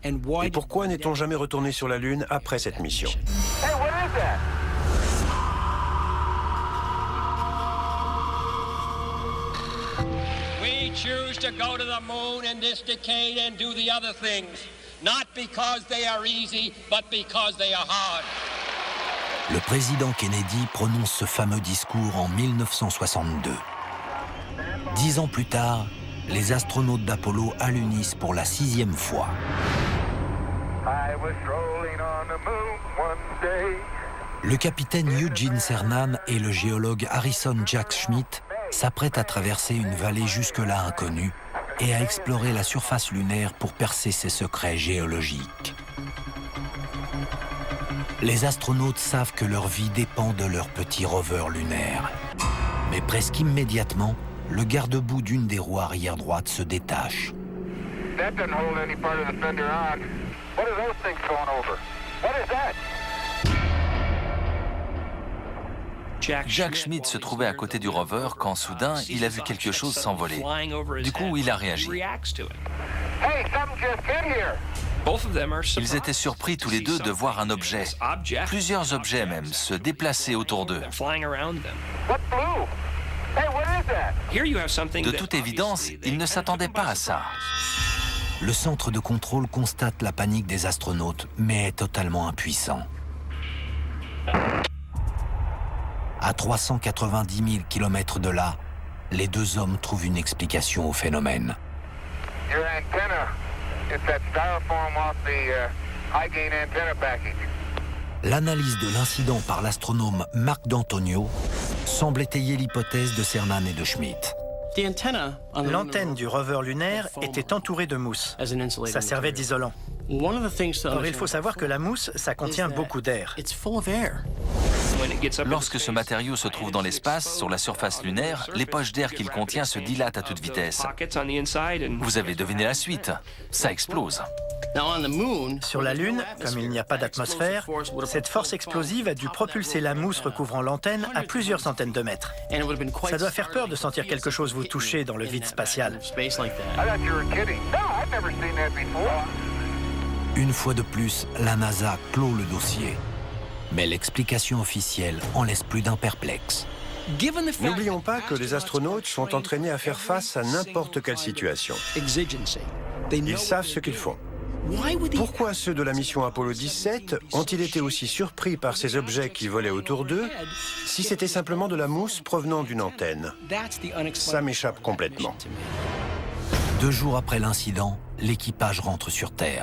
Et pourquoi n'est-on jamais retourné sur la Lune après cette mission? Hey, what is that? We choose to go to the moon in this decade and do the other things, not because they are easy, but because they are hard. Le président Kennedy prononce ce fameux discours en 1962. 10 ans plus tard, les astronautes d'Apollo alunissent pour la 6e fois. I was strolling on the moon one day. Le capitaine Eugene Cernan et le géologue Harrison Jack Schmitt s'apprêtent à traverser une vallée jusque-là inconnue et à explorer la surface lunaire pour percer ses secrets géologiques. Les astronautes savent que leur vie dépend de leur petit rover lunaire. Mais presque immédiatement, le garde-boue d'une des roues arrière droite se détache. That doesn't hold any part of the fender on. What are those things going over? What is that? Jack Schmitt se trouvait à côté du rover quand soudain il a vu quelque chose s'envoler. Du coup, il a réagi. Hey, something just hit here. Ils étaient surpris tous les deux de voir un objet, plusieurs objets même, se déplacer autour d'eux. What blue? Hey, what is that? De toute évidence, ils ne s'attendaient pas à ça. Le centre de contrôle constate la panique des astronautes, mais est totalement impuissant. À 390 000 km de là, les deux hommes trouvent une explication au phénomène. Your antenna. It's that styrofoam off the high gain antenna package. L'analyse de l'incident par l'astronome Marc D'Antonio semble étayer l'hypothèse de Cernan et de Schmitt. L'antenne du rover lunaire était entourée de mousse. Ça servait d'isolant. Or, il faut savoir que la mousse, ça contient beaucoup d'air. Lorsque ce matériau se trouve dans l'espace, sur la surface lunaire, les poches d'air qu'il contient se dilatent à toute vitesse. Vous avez deviné la suite. Ça explose. Sur la Lune, comme il n'y a pas d'atmosphère, cette force explosive a dû propulser la mousse recouvrant l'antenne à plusieurs centaines de mètres. Ça doit faire peur de sentir quelque chose vous toucher dans le vide spatial. I thought you were kidding. No, I've never seen that before. Une fois de plus, la NASA clôt le dossier. Mais l'explication officielle en laisse plus d'un perplexe. N'oublions pas que les astronautes sont entraînés à faire face à n'importe quelle situation. Ils savent ce qu'ils font. Pourquoi ceux de la mission Apollo 17 ont-ils été aussi surpris par ces objets qui volaient autour d'eux si c'était simplement de la mousse provenant d'une antenne? Ça m'échappe complètement. 2 jours après l'incident, l'équipage rentre sur Terre.